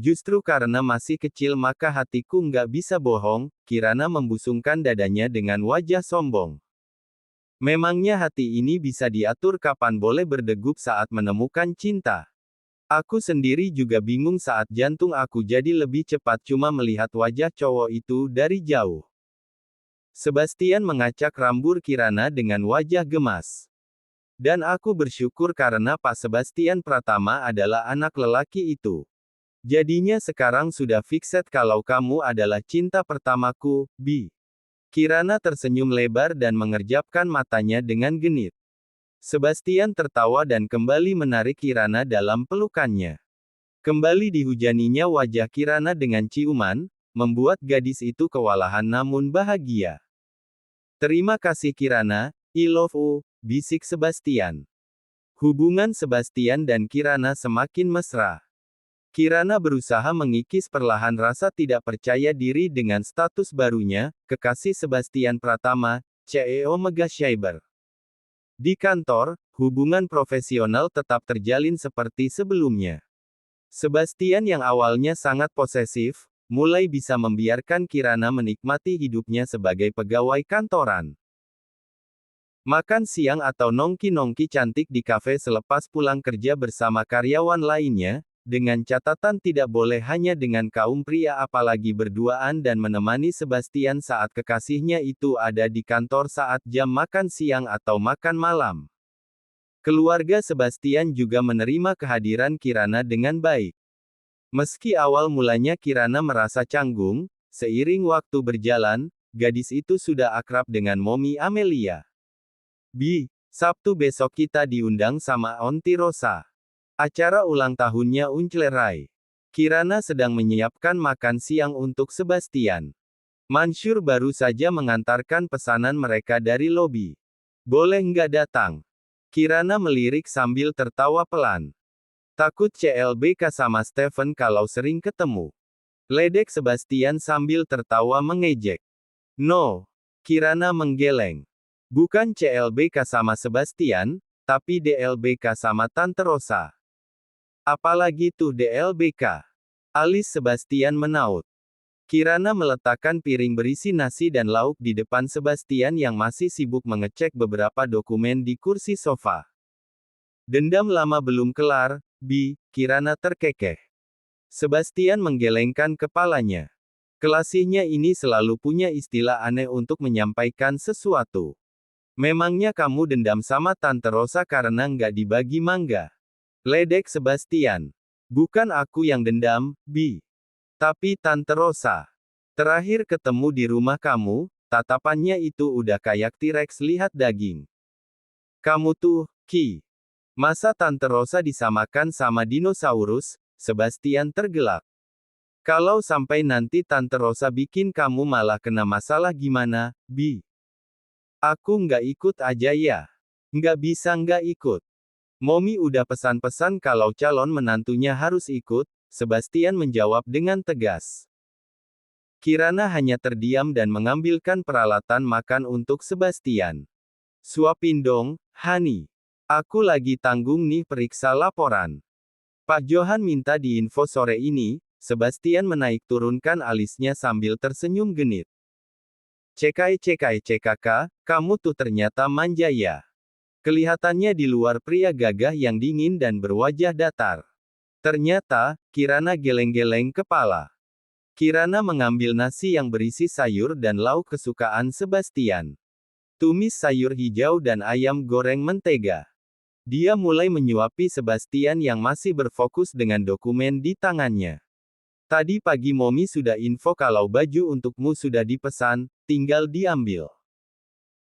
Justru karena masih kecil maka hatiku nggak bisa bohong, Kirana membusungkan dadanya dengan wajah sombong. Memangnya hati ini bisa diatur kapan boleh berdegup saat menemukan cinta? Aku sendiri juga bingung saat jantung aku jadi lebih cepat cuma melihat wajah cowok itu dari jauh. Sebastian mengacak rambut Kirana dengan wajah gemas. Dan aku bersyukur karena Pak Sebastian Pratama adalah anak lelaki itu. Jadinya sekarang sudah fixed kalau kamu adalah cinta pertamaku, Bi. Kirana tersenyum lebar dan mengerjapkan matanya dengan genit. Sebastian tertawa dan kembali menarik Kirana dalam pelukannya. Kembali dihujaninya wajah Kirana dengan ciuman, membuat gadis itu kewalahan namun bahagia. Terima kasih Kirana, I love you, bisik Sebastian. Hubungan Sebastian dan Kirana semakin mesra. Kirana berusaha mengikis perlahan rasa tidak percaya diri dengan status barunya, kekasih Sebastian Pratama, CEO Megacyber. Di kantor, hubungan profesional tetap terjalin seperti sebelumnya. Sebastian yang awalnya sangat posesif, mulai bisa membiarkan Kirana menikmati hidupnya sebagai pegawai kantoran. Makan siang atau nongki-nongki cantik di kafe selepas pulang kerja bersama karyawan lainnya, dengan catatan tidak boleh hanya dengan kaum pria apalagi berduaan dan menemani Sebastian saat kekasihnya itu ada di kantor saat jam makan siang atau makan malam. Keluarga Sebastian juga menerima kehadiran Kirana dengan baik. Meski awal mulanya Kirana merasa canggung, seiring waktu berjalan, gadis itu sudah akrab dengan Momi Amelia. Bi, Sabtu besok kita diundang sama Onti Rosa. Acara ulang tahunnya Unclerai. Kirana sedang menyiapkan makan siang untuk Sebastian. Mansur baru saja mengantarkan pesanan mereka dari lobi. Boleh nggak datang? Kirana melirik sambil tertawa pelan. Takut CLBK sama Stephen kalau sering ketemu. Ledek Sebastian sambil tertawa mengejek. No. Kirana menggeleng. Bukan CLBK sama Sebastian, tapi DLBK sama Tante Rosa. Apalagi tuh DLBK? Alis Sebastian menaut. Kirana meletakkan piring berisi nasi dan lauk di depan Sebastian yang masih sibuk mengecek beberapa dokumen di kursi sofa. Dendam lama belum kelar, Bi, Kirana terkekeh. Sebastian menggelengkan kepalanya. Kelasihnya ini selalu punya istilah aneh untuk menyampaikan sesuatu. Memangnya kamu dendam sama Tante Rosa karena nggak dibagi mangga? Ledek Sebastian. Bukan aku yang dendam, Bi. Tapi Tante Rosa. Terakhir ketemu di rumah kamu, tatapannya itu udah kayak T-Rex lihat daging. Kamu tuh, Ki. Masa Tante Rosa disamakan sama dinosaurus? Sebastian tergelak. Kalau sampai nanti Tante Rosa bikin kamu malah kena masalah gimana, Bi? Aku nggak ikut aja ya. Nggak bisa nggak ikut. Momi udah pesan-pesan kalau calon menantunya harus ikut, Sebastian menjawab dengan tegas. Kirana hanya terdiam dan mengambilkan peralatan makan untuk Sebastian. Suapin dong, Hani. Aku lagi tanggung nih periksa laporan. Pak Johan minta diinfo sore ini, Sebastian menaik turunkan alisnya sambil tersenyum genit. CKK, kamu tuh ternyata manja ya. Kelihatannya di luar pria gagah yang dingin dan berwajah datar. Ternyata, Kirana geleng-geleng kepala. Kirana mengambil nasi yang berisi sayur dan lauk kesukaan Sebastian. Tumis sayur hijau dan ayam goreng mentega. Dia mulai menyuapi Sebastian yang masih berfokus dengan dokumen di tangannya. Tadi pagi Momi sudah info kalau baju untukmu sudah dipesan, tinggal diambil.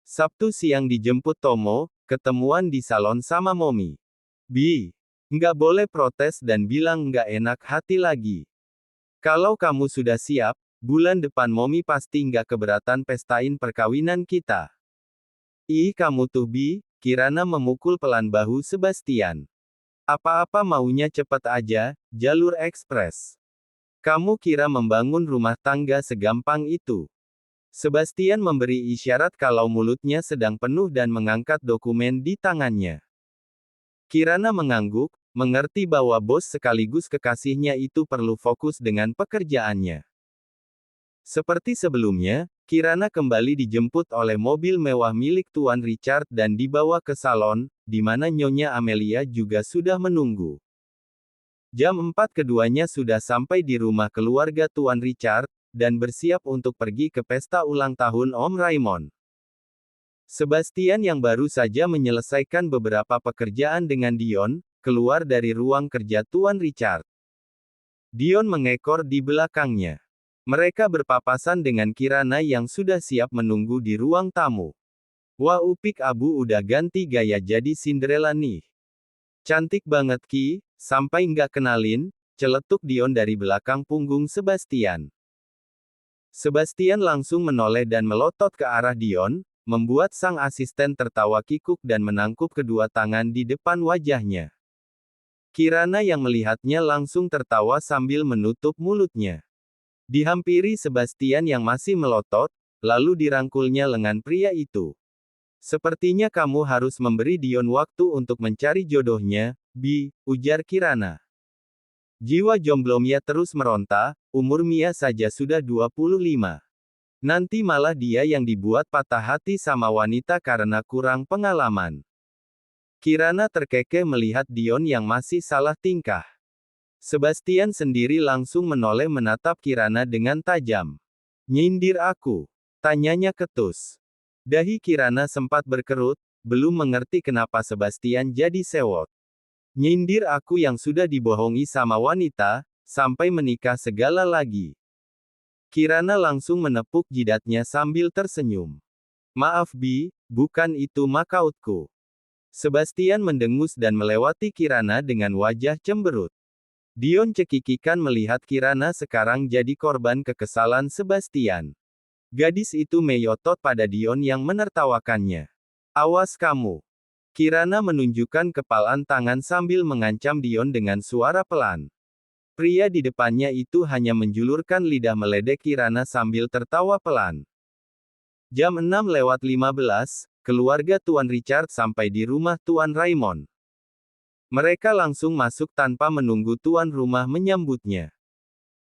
Sabtu siang dijemput Tomo, ketemuan di salon sama Momi. Bi, nggak boleh protes dan bilang nggak enak hati lagi. Kalau kamu sudah siap, bulan depan Momi pasti nggak keberatan pestain perkawinan kita. Ih kamu tuh Bi, Kirana memukul pelan bahu Sebastian. Apa-apa maunya cepet aja, jalur ekspres. Kamu kira membangun rumah tangga segampang itu? Sebastian memberi isyarat kalau mulutnya sedang penuh dan mengangkat dokumen di tangannya. Kirana mengangguk, mengerti bahwa bos sekaligus kekasihnya itu perlu fokus dengan pekerjaannya. Seperti sebelumnya, Kirana kembali dijemput oleh mobil mewah milik Tuan Richard dan dibawa ke salon, di mana Nyonya Amelia juga sudah menunggu. Jam 4 keduanya sudah sampai di rumah keluarga Tuan Richard, dan bersiap untuk pergi ke pesta ulang tahun Om Raymond. Sebastian yang baru saja menyelesaikan beberapa pekerjaan dengan Dion, keluar dari ruang kerja Tuan Richard. Dion mengekor di belakangnya. Mereka berpapasan dengan Kirana yang sudah siap menunggu di ruang tamu. Wah, Upik Abu udah ganti gaya jadi Cinderella nih. Cantik banget Ki, sampai nggak kenalin, celetuk Dion dari belakang punggung Sebastian. Sebastian langsung menoleh dan melotot ke arah Dion, membuat sang asisten tertawa kikuk dan menangkup kedua tangan di depan wajahnya. Kirana yang melihatnya langsung tertawa sambil menutup mulutnya. Dihampiri Sebastian yang masih melotot, lalu dirangkulnya lengan pria itu. Sepertinya kamu harus memberi Dion waktu untuk mencari jodohnya, Bi, ujar Kirana. Jiwa jomblo Mia terus meronta, umur Mia saja sudah 25. Nanti malah dia yang dibuat patah hati sama wanita karena kurang pengalaman. Kirana terkekeh melihat Dion yang masih salah tingkah. Sebastian sendiri langsung menoleh menatap Kirana dengan tajam. Nyindir aku? Tanyanya ketus. Dahi Kirana sempat berkerut, belum mengerti kenapa Sebastian jadi sewot. Nyindir aku yang sudah dibohongi sama wanita, sampai menikah segala lagi. Kirana langsung menepuk jidatnya sambil tersenyum. Maaf Bi, bukan itu maksudku. Sebastian mendengus dan melewati Kirana dengan wajah cemberut. Dion cekikikan melihat Kirana sekarang jadi korban kekesalan Sebastian. Gadis itu meyotot pada Dion yang menertawakannya. Awas kamu. Kirana menunjukkan kepalan tangan sambil mengancam Dion dengan suara pelan. Pria di depannya itu hanya menjulurkan lidah meledek Kirana sambil tertawa pelan. Jam 6:15, keluarga Tuan Richard sampai di rumah Tuan Raymond. Mereka langsung masuk tanpa menunggu tuan rumah menyambutnya.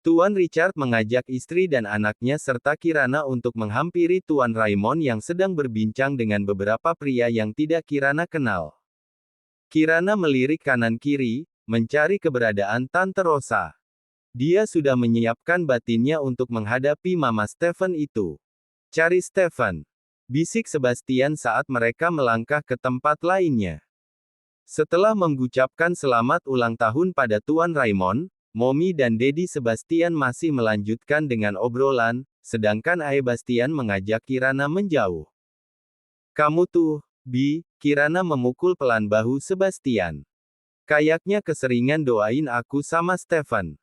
Tuan Richard mengajak istri dan anaknya serta Kirana untuk menghampiri Tuan Raymond yang sedang berbincang dengan beberapa pria yang tidak Kirana kenal. Kirana melirik kanan-kiri, mencari keberadaan Tante Rosa. Dia sudah menyiapkan batinnya untuk menghadapi Mama Stephen itu. Cari Stephen, bisik Sebastian saat mereka melangkah ke tempat lainnya. Setelah mengucapkan selamat ulang tahun pada Tuan Raymond, Mommy dan Daddy Sebastian masih melanjutkan dengan obrolan, sedangkan Ayah Bastian mengajak Kirana menjauh. Kamu tuh, Bi, Kirana memukul pelan bahu Sebastian. Kayaknya keseringan doain aku sama Stephen.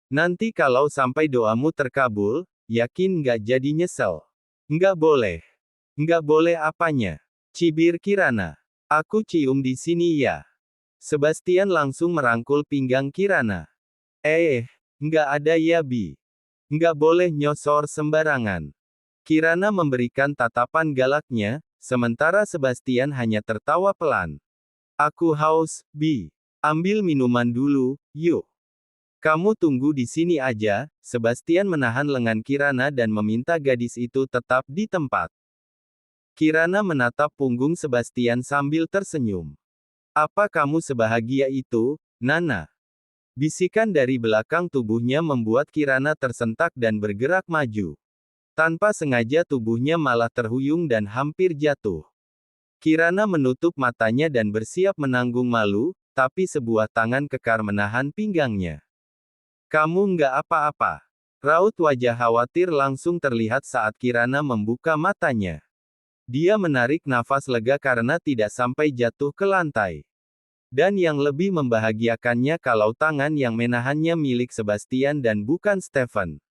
Nanti kalau sampai doamu terkabul, yakin nggak jadi nyesel. Nggak boleh. Nggak boleh apanya? Cibir Kirana. Aku cium di sini ya. Sebastian langsung merangkul pinggang Kirana. Nggak ada ya Bi. Nggak boleh nyosor sembarangan. Kirana memberikan tatapan galaknya, sementara Sebastian hanya tertawa pelan. Aku haus, Bi. Ambil minuman dulu, yuk. Kamu tunggu di sini aja. Sebastian menahan lengan Kirana dan meminta gadis itu tetap di tempat. Kirana menatap punggung Sebastian sambil tersenyum. Apa kamu sebahagia itu, Nana? Bisikan dari belakang tubuhnya membuat Kirana tersentak dan bergerak maju. Tanpa sengaja tubuhnya malah terhuyung dan hampir jatuh. Kirana menutup matanya dan bersiap menanggung malu, tapi sebuah tangan kekar menahan pinggangnya. Kamu nggak apa-apa. Raut wajah khawatir langsung terlihat saat Kirana membuka matanya. Dia menarik nafas lega karena tidak sampai jatuh ke lantai. Dan yang lebih membahagiakannya kalau tangan yang menahannya milik Sebastian dan bukan Stephen.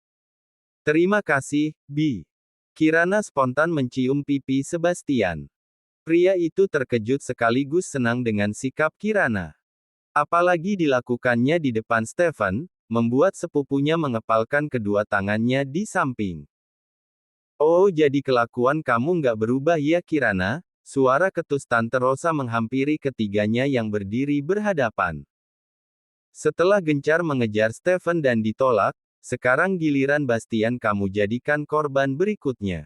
Terima kasih, Bi. Kirana spontan mencium pipi Sebastian. Pria itu terkejut sekaligus senang dengan sikap Kirana. Apalagi dilakukannya di depan Stephen, membuat sepupunya mengepalkan kedua tangannya di samping. Oh, jadi kelakuan kamu nggak berubah ya Kirana? Suara ketus Tante Rosa menghampiri ketiganya yang berdiri berhadapan. Setelah gencar mengejar Stephen dan ditolak, sekarang giliran Bastian kamu jadikan korban berikutnya.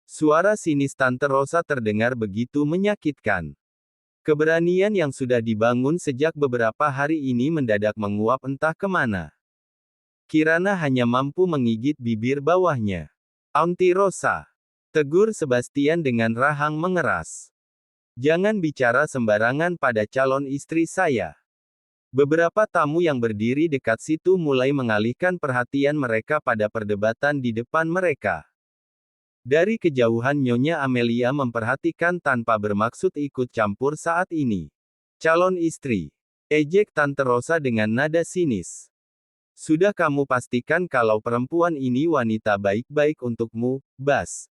Suara sinis Tante Rosa terdengar begitu menyakitkan. Keberanian yang sudah dibangun sejak beberapa hari ini mendadak menguap entah kemana. Kirana hanya mampu menggigit bibir bawahnya. Aunty Rosa, tegur Sebastian dengan rahang mengeras. Jangan bicara sembarangan pada calon istri saya. Beberapa tamu yang berdiri dekat situ mulai mengalihkan perhatian mereka pada perdebatan di depan mereka. Dari kejauhan Nyonya Amelia memperhatikan tanpa bermaksud ikut campur saat ini. Calon istri, ejek Tante Rosa dengan nada sinis. Sudah kamu pastikan kalau perempuan ini wanita baik-baik untukmu, Bas.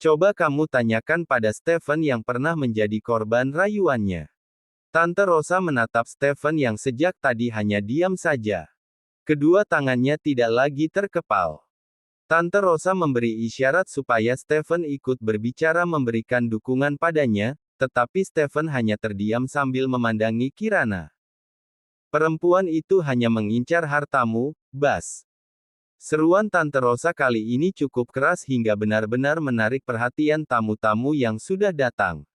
Coba kamu tanyakan pada Stephen yang pernah menjadi korban rayuannya. Tante Rosa menatap Stephen yang sejak tadi hanya diam saja. Kedua tangannya tidak lagi terkepal. Tante Rosa memberi isyarat supaya Stephen ikut berbicara memberikan dukungan padanya, tetapi Stephen hanya terdiam sambil memandangi Kirana. Perempuan itu hanya mengincar hartamu, Bas. Seruan Tante Rosa kali ini cukup keras hingga benar-benar menarik perhatian tamu-tamu yang sudah datang.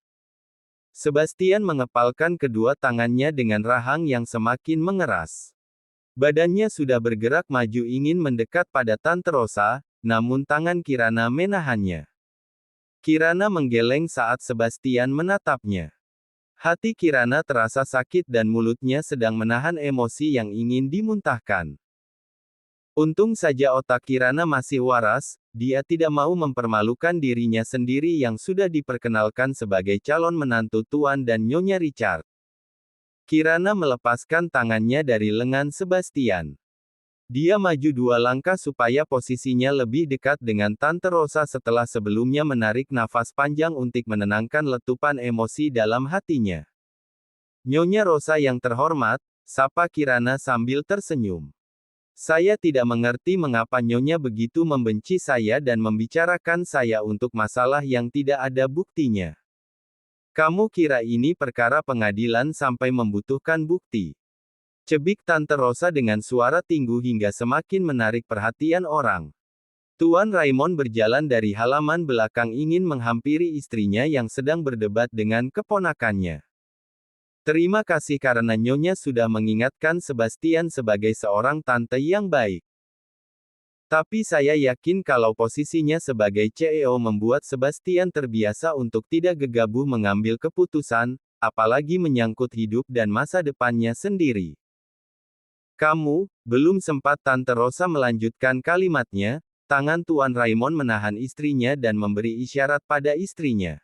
Sebastian mengepalkan kedua tangannya dengan rahang yang semakin mengeras. Badannya sudah bergerak maju ingin mendekat pada Tante Rosa, namun tangan Kirana menahannya. Kirana menggeleng saat Sebastian menatapnya. Hati Kirana terasa sakit dan mulutnya sedang menahan emosi yang ingin dimuntahkan. Untung saja otak Kirana masih waras, dia tidak mau mempermalukan dirinya sendiri yang sudah diperkenalkan sebagai calon menantu Tuan dan Nyonya Richard. Kirana melepaskan tangannya dari lengan Sebastian. Dia maju 2 langkah supaya posisinya lebih dekat dengan Tante Rosa setelah sebelumnya menarik nafas panjang untuk menenangkan letupan emosi dalam hatinya. Nyonya Rosa yang terhormat, sapa Kirana sambil tersenyum. Saya tidak mengerti mengapa Nyonya begitu membenci saya dan membicarakan saya untuk masalah yang tidak ada buktinya. Kamu kira ini perkara pengadilan sampai membutuhkan bukti? Cebik Tante Rosa dengan suara tinggu hingga semakin menarik perhatian orang. Tuan Raymond berjalan dari halaman belakang ingin menghampiri istrinya yang sedang berdebat dengan keponakannya. Terima kasih karena Nyonya sudah mengingatkan Sebastian sebagai seorang tante yang baik. Tapi saya yakin kalau posisinya sebagai CEO membuat Sebastian terbiasa untuk tidak gegabah mengambil keputusan, apalagi menyangkut hidup dan masa depannya sendiri. Kamu, belum sempat Tante Rosa melanjutkan kalimatnya, tangan Tuan Raymond menahan istrinya dan memberi isyarat pada istrinya.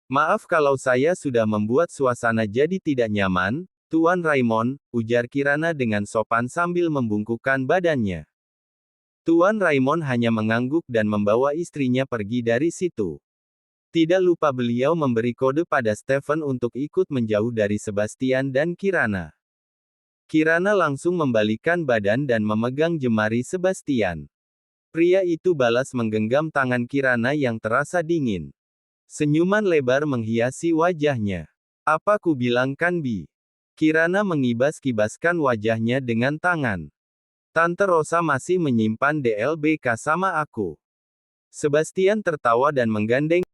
Maaf kalau saya sudah membuat suasana jadi tidak nyaman, Tuan Raymond, ujar Kirana dengan sopan sambil membungkukkan badannya. Tuan Raymond hanya mengangguk dan membawa istrinya pergi dari situ. Tidak lupa beliau memberi kode pada Stephen untuk ikut menjauh dari Sebastian dan Kirana. Kirana langsung membalikkan badan dan memegang jemari Sebastian. Pria itu balas menggenggam tangan Kirana yang terasa dingin. Senyuman lebar menghiasi wajahnya. Apa ku bilang kan Bi? Kirana mengibas-kibaskan wajahnya dengan tangan. Tante Rosa masih menyimpan DLBK sama aku. Sebastian tertawa dan menggandeng